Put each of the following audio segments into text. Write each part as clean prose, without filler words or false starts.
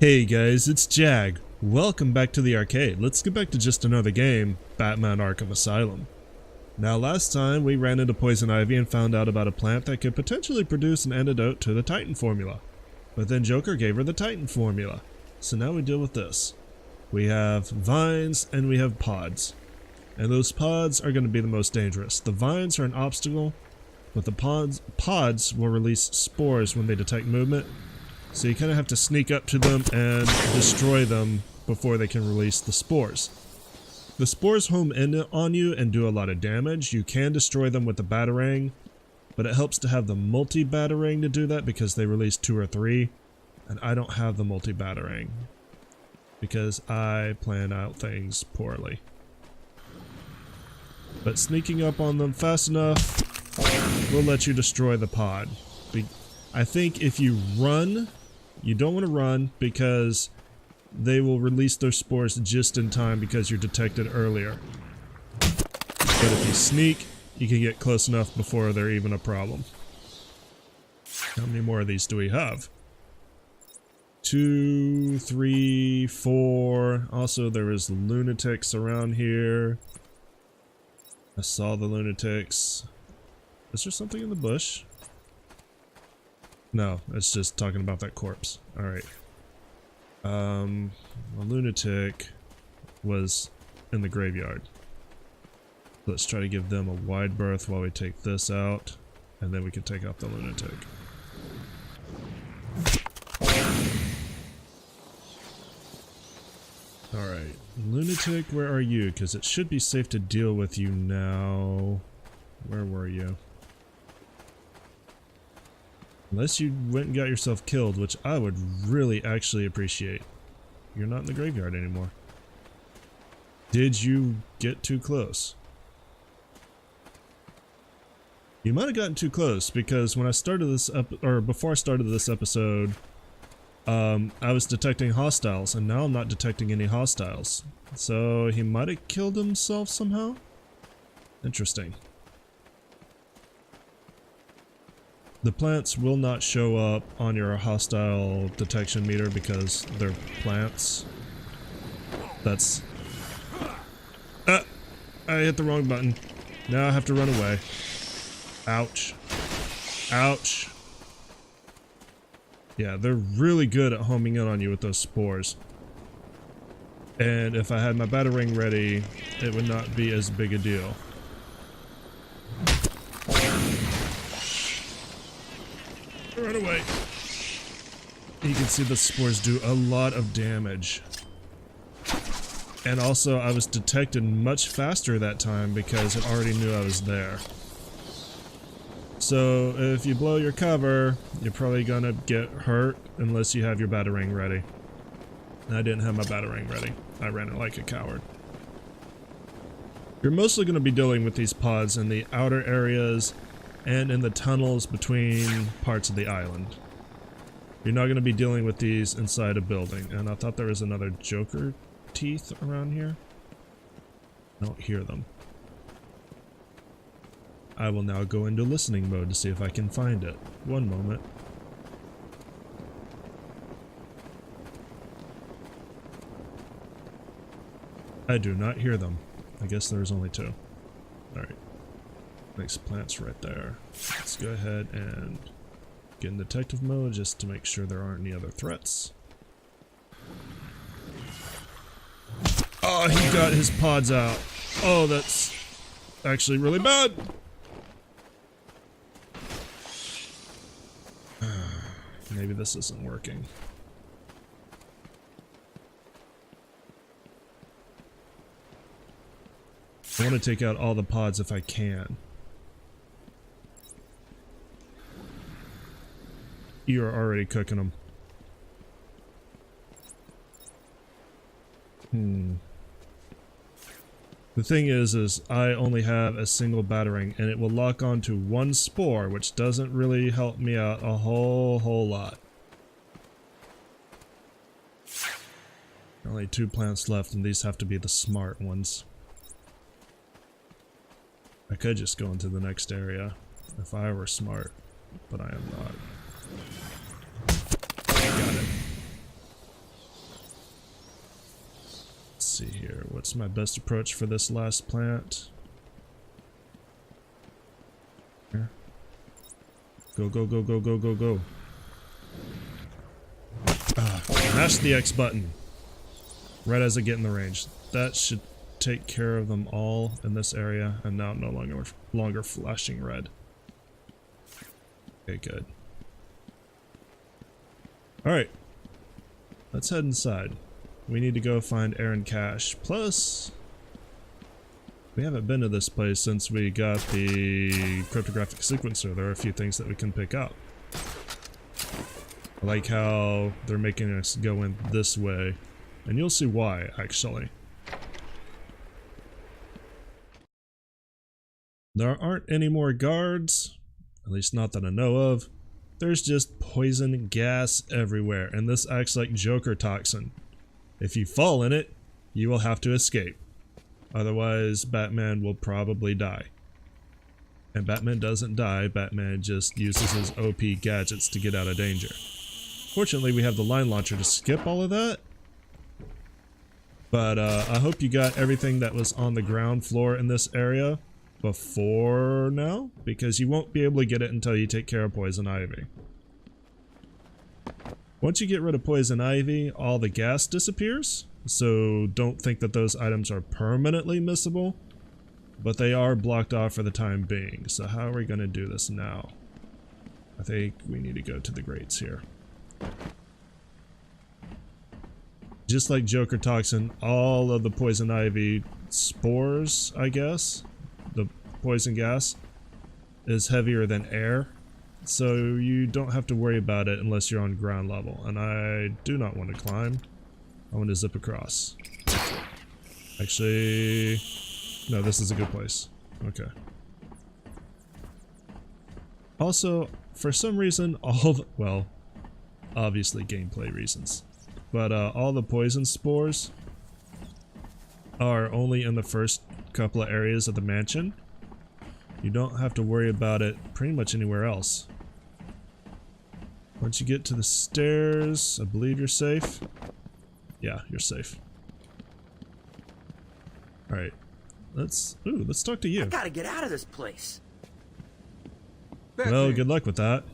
Hey guys, it's Jag. Welcome back to the arcade. Let's get back to just another game, Batman Arkham Asylum. Now last time we ran into Poison Ivy and found out about a plant that could potentially produce an antidote to the Titan formula. But then Joker gave her the Titan formula. So now we deal with this. We have vines and we have pods. And those pods are going to be the most dangerous. The vines are an obstacle, but the pods will release spores when they detect movement. So you kind of have to sneak up to them and destroy them before they can release the spores. The spores home in on you and do a lot of damage. You can destroy them with the Batarang, but it helps to have the multi-Batarang to do that because they release 2 or 3. And I don't have the multi-Batarang because I plan out things poorly. But sneaking up on them fast enough will let you destroy the pod. I think if you run, you don't want to run because they will release their spores just in time because you're detected earlier. But if you sneak, you can get close enough before they're even a problem. How many more of these do we have? 2, 3, 4. Also, there is lunatics around here. I saw the lunatics. Is there something in the bush? No, it's just talking about that corpse. Alright. A lunatic was in the graveyard. Let's try to give them a wide berth while we take this out, and then we can take out the lunatic. Alright. Lunatic, where are you? Because it should be safe to deal with you now. Where were you? Unless you went and got yourself killed, which I would really actually appreciate. You're not in the graveyard anymore. Did you get too close? You might have gotten too close because when I started this before I started this episode, I was detecting hostiles, and now I'm not detecting any hostiles. So he might have killed himself somehow? Interesting. The plants will not show up on your hostile detection meter because they're plants. That's... I hit the wrong button. Now I have to run away. Ouch. Ouch. Yeah, they're really good at homing in on you with those spores. And if I had my Batarang ready, it would not be as big a deal. Run away. You can see the spores do a lot of damage. And also, I was detected much faster that time because it already knew I was there. So, if you blow your cover, you're probably gonna get hurt unless you have your Batarang ready. And I didn't have my Batarang ready. I ran it like a coward. You're mostly gonna be dealing with these pods in the outer areas and in the tunnels between parts of the island. You're not going to be dealing with these inside a building. And I thought there was another Joker teeth around here. I don't hear them. I will now go into listening mode to see if I can find it. One moment. I do not hear them. I guess there's only 2. Alright. Nice plants right there. Let's go ahead and get in detective mode just to make sure there aren't any other threats. Oh, he got his pods out. Oh, that's actually really bad. Maybe this isn't working. I want to take out all the pods if I can. You're already cooking them. The thing is I only have a single Batarang, and it will lock onto 1 spore, which doesn't really help me out a whole lot. Only 2 plants left, and these have to be the smart ones. I could just go into the next area if I were smart, but I am not. Got it. What's my best approach for this last plant? Here. Go, go, go, go, go, go, go. Mash the X button. Right as I get in the range. That should take care of them all in this area, and now I'm no longer flashing red. Okay, good. Alright. Let's head inside. We need to go find Aaron Cash. Plus, we haven't been to this place since we got the cryptographic sequencer. There are a few things that we can pick up. I like how they're making us go in this way. And you'll see why, actually. There aren't any more guards. At least not that I know of. There's just poison gas everywhere. And this acts like Joker toxin. If you fall in it, you will have to escape. Otherwise, Batman will probably die. And Batman doesn't die, Batman just uses his OP gadgets to get out of danger. Fortunately, we have the line launcher to skip all of that. But I hope you got everything that was on the ground floor in this area before now, because you won't be able to get it until you take care of Poison Ivy. Once you get rid of Poison Ivy, all the gas disappears, so don't think that those items are permanently missable, but they are blocked off for the time being. So how are we going to do this now? I think we need to go to the grates here. Just like Joker Toxin, all of the Poison Ivy spores, I guess, the poison gas, is heavier than air. So you don't have to worry about it unless you're on ground level. And I do not want to climb. I want to zip across. Actually, no, this is a good place. Okay. Also, for some reason, well, obviously gameplay reasons, but all the poison spores are only in the first couple of areas of the mansion. You don't have to worry about it pretty much anywhere else. Once you get to the stairs, I believe you're safe. Yeah, you're safe. Alright. Let's talk to you. I gotta get out of this place. Well, good luck with that.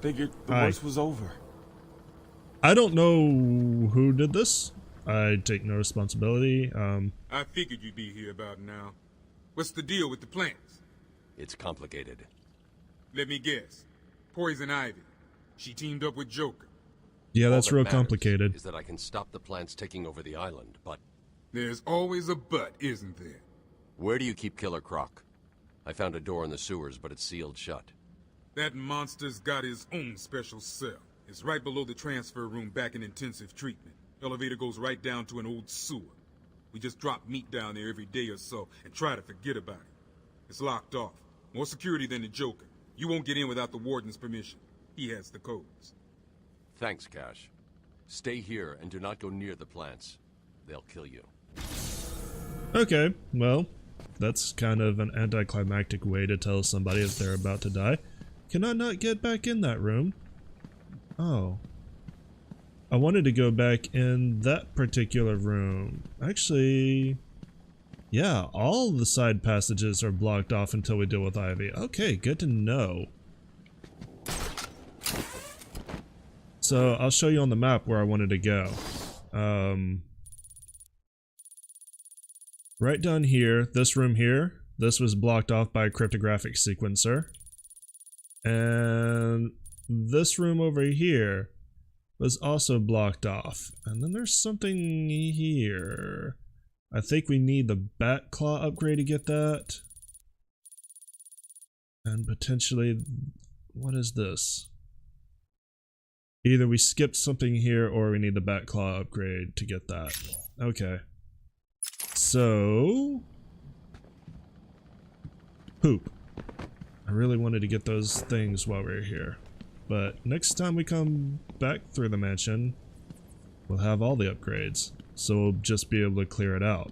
Figured the worst was over. I don't know who did this. I take no responsibility. I figured you'd be here about now. What's the deal with the plants? It's complicated. Let me guess. Poison Ivy. She teamed up with Joker. Yeah, that's All that real matters complicated. Is that I can stop the plants taking over the island, but There's always a but, isn't there? where do you keep Killer Croc? I found a door in the sewers, but it's sealed shut. That monster's got his own special cell. It's right below the transfer room back in intensive treatment. Elevator goes right down to an old sewer. We just drop meat down there every day or so and try to forget about it. It's locked off. More security than the Joker. You won't get in without the warden's permission. He has the codes. Thanks, Cash. Stay here and do not go near the plants. They'll kill you. Okay, well, that's kind of an anticlimactic way to tell somebody that they're about to die. Can I not get back in that room? Oh. I wanted to go back in that particular room. Actually, yeah, all the side passages are blocked off until we deal with Ivy. Okay, good to know. So I'll show you on the map where I wanted to go. Right down here, this room here, this was blocked off by a cryptographic sequencer. And this room over here was also blocked off. And then there's something here. I think we need the bat claw upgrade to get that. And potentially, what is this? Either we skipped something here or we need the bat claw upgrade to get that. Okay. So, poop. I really wanted to get those things while we were here. But next time we come back through the mansion, we'll have all the upgrades. So we'll just be able to clear it out.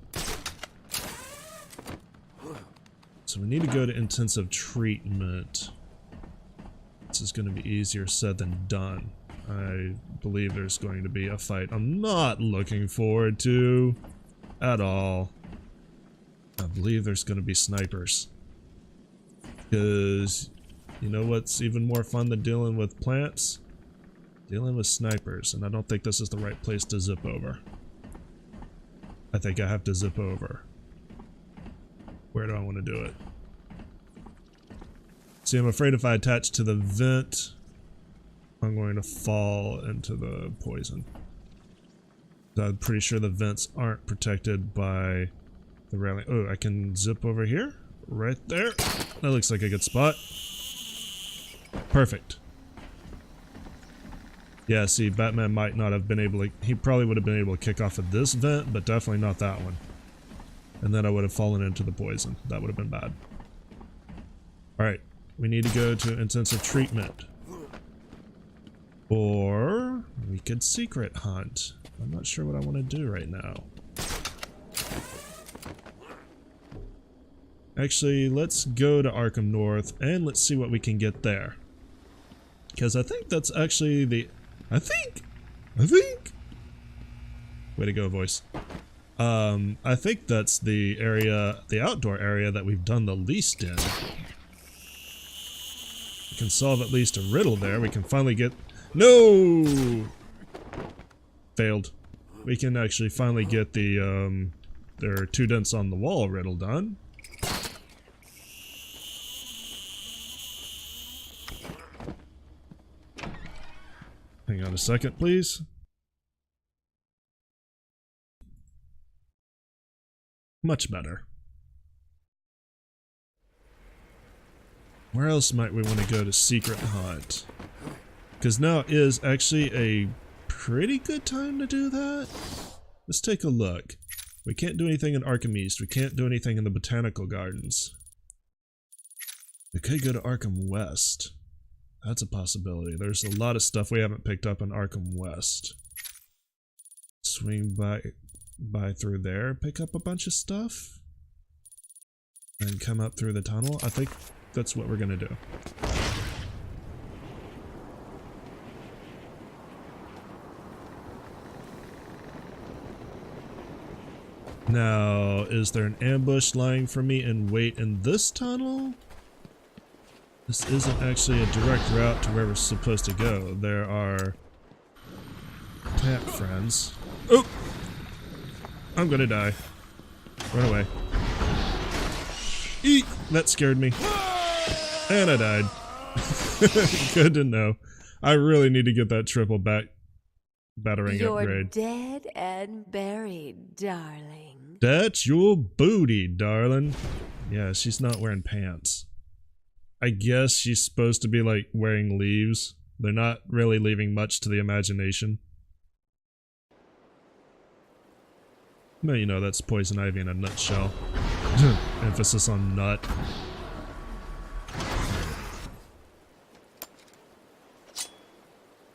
So we need to go to intensive treatment. This is going to be easier said than done. I believe there's going to be a fight I'm not looking forward to at all. I believe there's going to be snipers. Because you know what's even more fun than dealing with plants? Dealing with snipers, and I don't think this is the right place to zip over. I think I have to zip over. Where do I want to do it? See, I'm afraid if I attach to the vent, I'm going to fall into the poison. I'm pretty sure the vents aren't protected by the railing. Oh, I can zip over here? Right there. That looks like a good spot. Perfect. Yeah, see, Batman might not have been able to... He probably would have been able to kick off at this vent, but definitely not that one. And then I would have fallen into the poison. That would have been bad. Alright, we need to go to intensive treatment. Or we could secret hunt. I'm not sure what I want to do right now. Actually, let's go to Arkham North and let's see what we can get there. Because I think that's actually the... I think! Way to go, voice. I think that's the area, the outdoor area that we've done the least in. We can solve at least a riddle there. We can finally get... No! Failed. We can actually finally get the, there are 2 dents on the wall riddle done. Hang on a second, please. Much better. Where else might we want to go to secret hunt? Because now is actually a pretty good time to do that. Let's take a look. We can't do anything in Arkham East. We can't do anything in the Botanical Gardens. We could go to Arkham West. That's a possibility. There's a lot of stuff we haven't picked up in Arkham West. Swing by through there, pick up a bunch of stuff, and come up through the tunnel. I think that's what we're gonna do. Now, is there an ambush lying for me in wait in this tunnel? This isn't actually a direct route to where we're supposed to go. There are plant friends. Oh! I'm gonna die. Run away. Eek! That scared me. And I died. Good to know. I really need to get that triple battering upgrade. You're dead and buried, darling. That's your booty, darling. Yeah, she's not wearing pants. I guess she's supposed to be like wearing leaves. They're not really leaving much to the imagination. But you know, that's Poison Ivy in a nutshell. Emphasis on nut.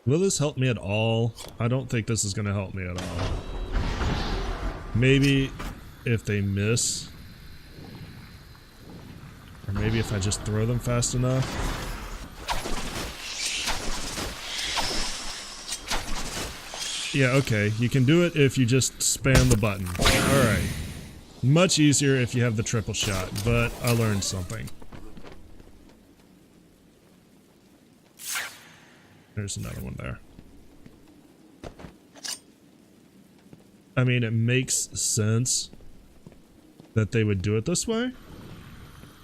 Will this help me at all? I don't think this is going to help me at all. Maybe if they miss. Or maybe if I just throw them fast enough. Yeah, okay. You can do it if you just spam the button. Alright. Much easier if you have the triple shot, but I learned something. There's another one there. I mean, it makes sense that they would do it this way,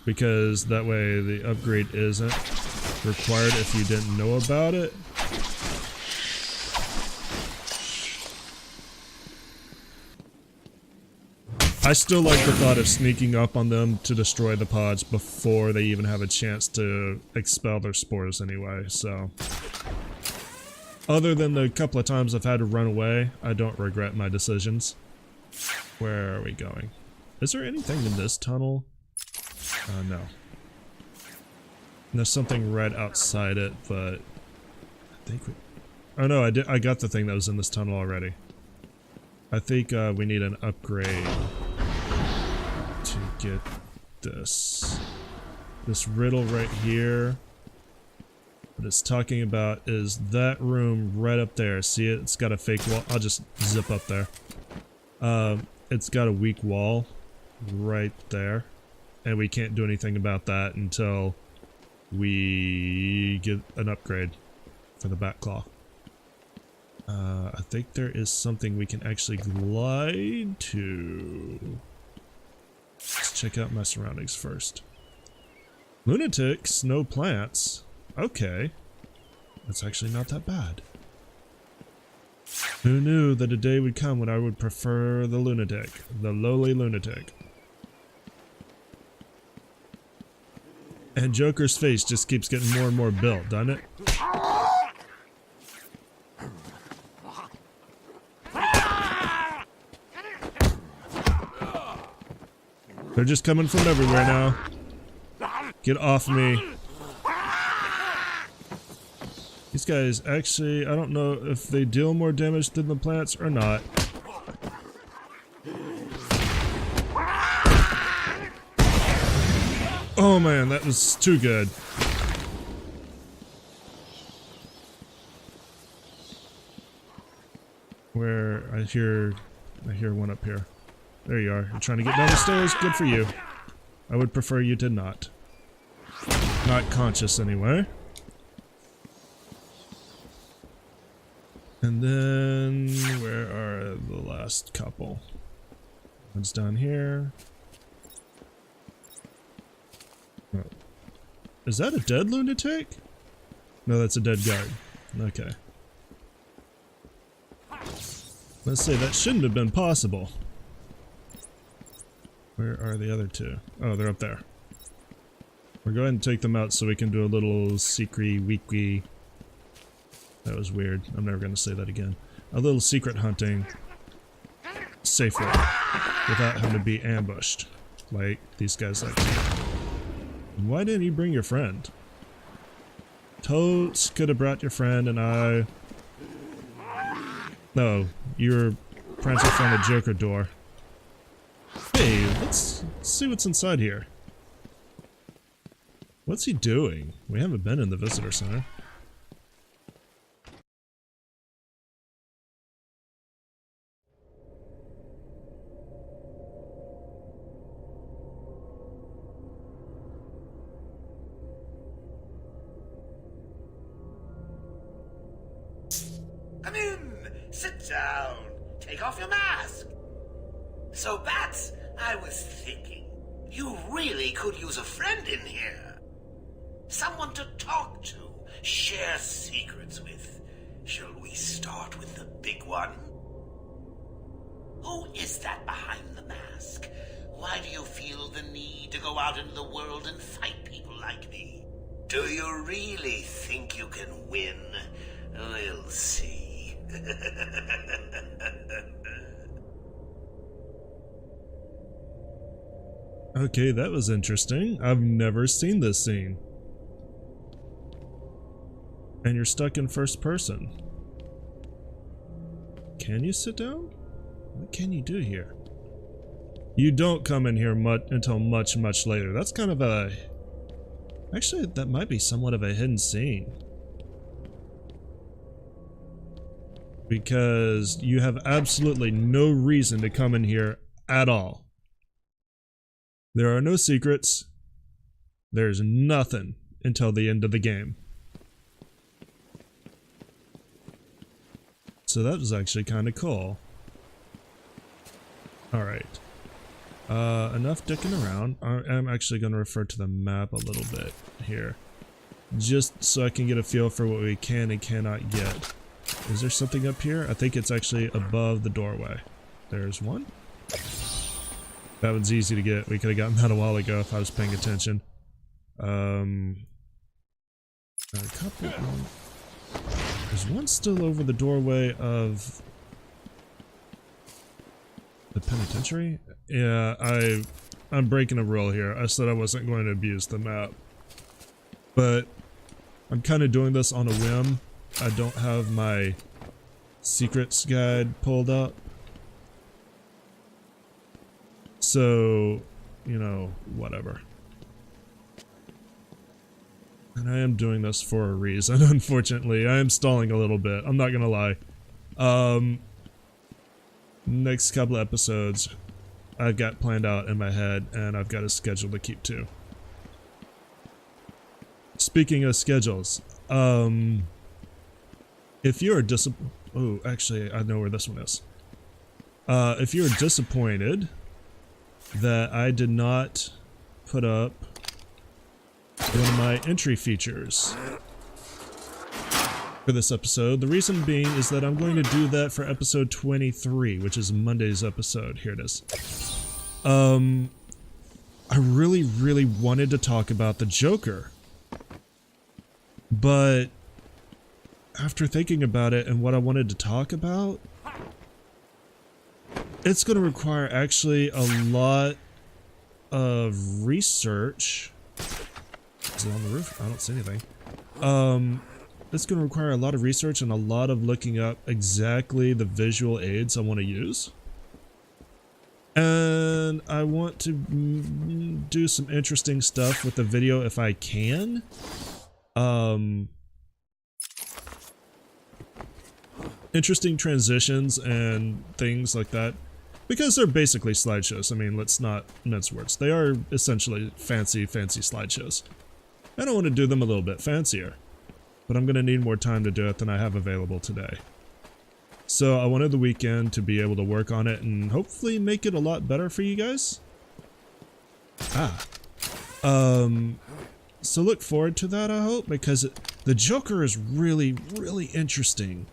because that way the upgrade isn't required if you didn't know about it. I still like the thought of sneaking up on them to destroy the pods before they even have a chance to expel their spores anyway, so. Other than the couple of times I've had to run away, I don't regret my decisions. Where are we going? Is there anything in this tunnel? No. There's something right outside it, but I think we... Oh no, I got the thing that was in this tunnel already. I think we need an upgrade to get this. This riddle right here. What it's talking about is that room right up there. See it? It's got a fake wall. I'll just zip up there. it's got a weak wall right there, and we can't do anything about that until we get an upgrade for the bat claw. I think there is something we can actually glide to. Let's check out my surroundings first. Lunatics, no plants. Okay. That's actually not that bad. Who knew that a day would come when I would prefer the lunatic, the lowly lunatic. And Joker's face just keeps getting more and more built, doesn't it? They're just coming from everywhere now. Get off me. These guys actually, I don't know if they deal more damage than the plants or not. Oh man, that was too good. Where I hear one up here. There you are. You're trying to get down the stairs. Good for you. I would prefer you did not. Not conscious anyway. And then where are the last couple? One's down here. Oh. Is that a dead lunatic? No, that's a dead guard. Okay. Let's say that shouldn't have been possible. Where are the other two? Oh, they're up there. We're going to take them out so we can do a little secret weekly. That was weird. I'm never going to say that again. A little secret hunting safely without having to be ambushed like these guys like to. Why didn't you bring your friend? Totes could have brought your friend and I... No, you're prancing from the Joker door. Hey, let's see what's inside here. What's he doing? We haven't been in the visitor center. Come in! Sit down! Take off your mask! So, Bats, I was thinking, you really could use a friend in here. Someone to talk to, share secrets with. Shall we start with the big one? Who is that behind the mask? Why do you feel the need to go out into the world and fight people like me? Do you really think you can win? We'll see. Okay, that was interesting. I've never seen this scene. And you're stuck in first person. Can you sit down? What can you do here? You don't come in here until much, much later. That's kind of a... Actually, that might be somewhat of a hidden scene. Because you have absolutely no reason to come in here at all. There are no secrets. There's nothing until the end of the game. So that was actually kind of cool. Alright. Enough dicking around. I'm actually going to refer to the map a little bit here. Just so I can get a feel for what we can and cannot get. Is there something up here? I think it's actually above the doorway. There's one. That one's easy to get. We could have gotten that a while ago if I was paying attention. A couple. There's one still over the doorway of the penitentiary. Yeah, I'm breaking a rule here. I said I wasn't going to abuse the map, but I'm kind of doing this on a whim. I don't have my secrets guide pulled up. So, you know, whatever. And I am doing this for a reason, unfortunately. I am stalling a little bit, I'm not gonna lie. Next couple episodes, I've got planned out in my head, and I've got a schedule to keep to. Speaking of schedules, if you're oh, actually, I know where this one is. If you're disappointed that I did not put up one of my entry features for this episode, the reason being is that I'm going to do that for episode 23, which is Monday's episode. Here it is. I really wanted to talk about the Joker, but after thinking about it and what I wanted to talk about, it's going to require actually a lot of research. Is it on the roof? I don't see anything. It's going to require a lot of research and a lot of looking up exactly the visual aids I want to use. And I want to do some interesting stuff with the video if I can. Interesting transitions and things like that. Because they're basically slideshows. I mean, let's not mince words. They are essentially fancy slideshows. And I want to do them a little bit fancier. But I'm going to need more time to do it than I have available today. So I wanted the weekend to be able to work on it and hopefully make it a lot better for you guys. So look forward to that, I hope, because the Joker is really interesting.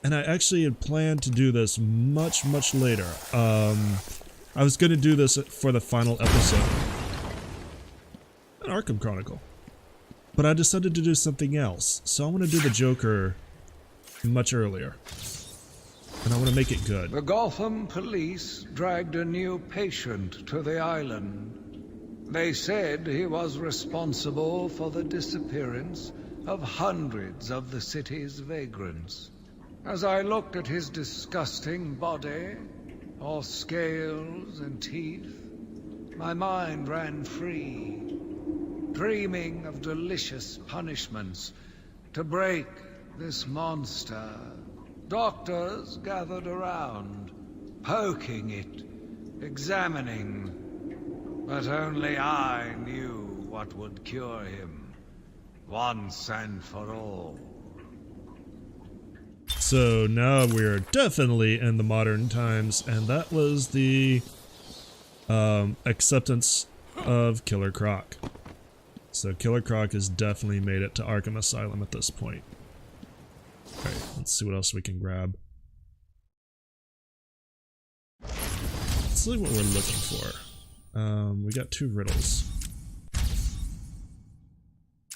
And I actually had planned to do this much later. I was going to do this for the final episode. An Arkham Chronicle. But I decided to do something else. So I want to do the Joker much earlier. And I want to make it good. The Gotham police dragged a new patient to the island. They said he was responsible for the disappearance of hundreds of the city's vagrants. As I looked at his disgusting body, all scales and teeth, my mind ran free, dreaming of delicious punishments to break this monster. Doctors gathered around, poking it, examining, but only I knew what would cure him, once and for all. So now we're definitely in the modern times, and that was the acceptance of Killer Croc. So Killer Croc has definitely made it to Arkham Asylum at this point. Alright, let's see what else we can grab. Let's see what we're looking for. We got 2 riddles.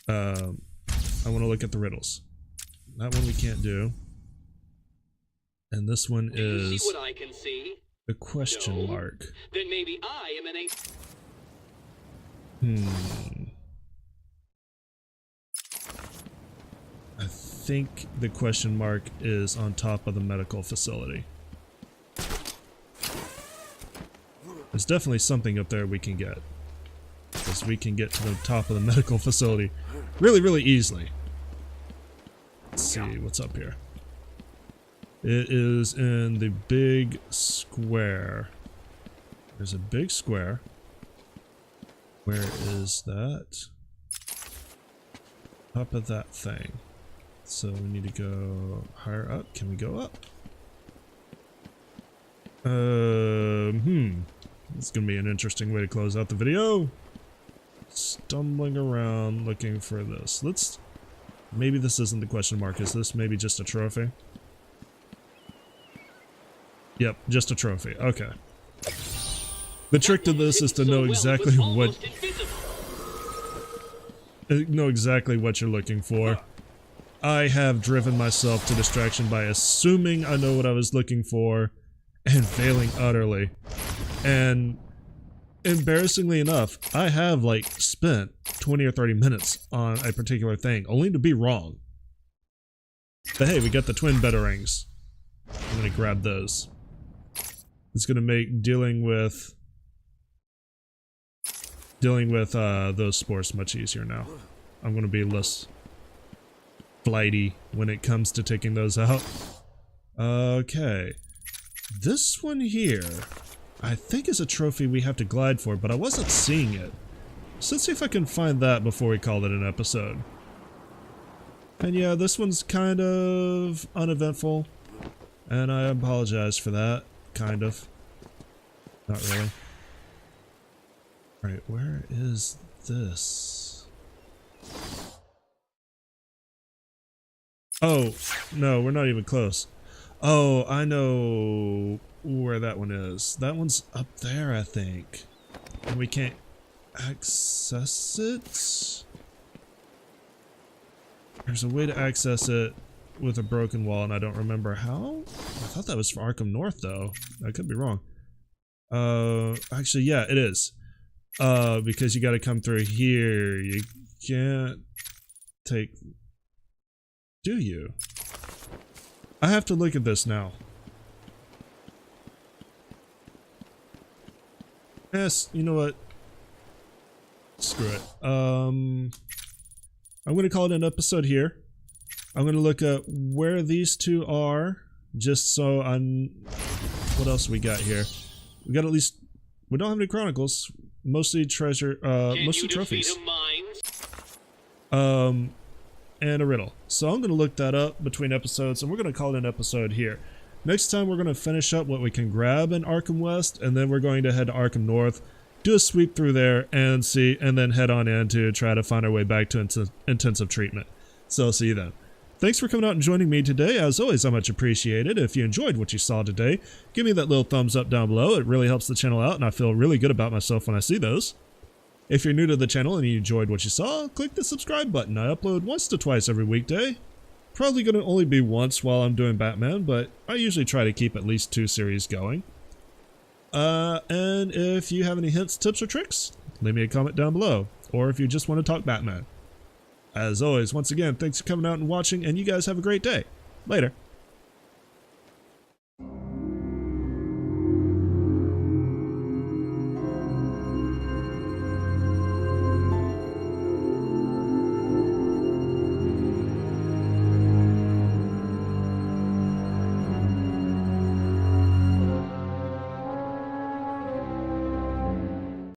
I want to look at the riddles. That one we can't do. And this one is what I can see? a question mark. Then maybe I am I think the question mark is on top of the medical facility. There's definitely something up there we can get. Because we can get to the top of the medical facility really easily. Let's see what's up here. It is in the big square. There's a big square. Where is that? Top of that thing. So we need to go higher up. Can we go up? It's gonna be an interesting way to close out the video. Stumbling around looking for this. Maybe this isn't the question mark. Is this maybe just a trophy? Yep, just a trophy. Okay. The trick to this is to know exactly what you're looking for. I have driven myself to distraction by assuming I know what I was looking for and failing utterly. And embarrassingly enough, I have like spent 20 or 30 minutes on a particular thing only to be wrong. But hey, we got the twin batarangs. I'm gonna grab those. It's gonna make dealing with those spores much easier now. I'm gonna be less flighty when it comes to taking those out. Okay. This one here I think is a trophy we have to glide for, but I wasn't seeing it. So let's see if I can find that before we call it an episode. And yeah, this one's kind of uneventful, and I apologize for that, kind of. Not really. Alright, where is this? Oh, no, we're not even close. Oh, I know where that one is. That one's up there, I think. And we can't access it? There's a way to access it with a broken wall, and I don't remember how? I thought that was for Arkham North, though. I could be wrong. Actually, yeah, it is. Because you gotta come through here. You can't take... Do you? I have to look at this now. Yes, you know what? Screw it. I'm gonna call it an episode here. I'm gonna look at where these two are, just so I'm... What else we got here? We got at least... We don't have any chronicles. Mostly treasure, mostly trophies. And a riddle. So I'm gonna look that up between episodes, and we're gonna call it an episode here. Next time we're gonna finish up what we can grab in Arkham West, and then we're going to head to Arkham North, do a sweep through there, and see, and then head on in to try to find our way back to intensive treatment. So I'll see you then. Thanks for coming out and joining me today. As always, I much appreciate it. If you enjoyed what you saw today, give me that little thumbs up down below. It really helps the channel out, and I feel really good about myself when I see those. If you're new to the channel and you enjoyed what you saw, click the subscribe button. I upload once to twice every weekday. Probably going to only be once while I'm doing Batman, but I usually try to keep at least 2 series going. And if you have any hints, tips, or tricks, leave me a comment down below. Or if you just want to talk Batman. As always, once again, thanks for coming out and watching, and you guys have a great day. Later.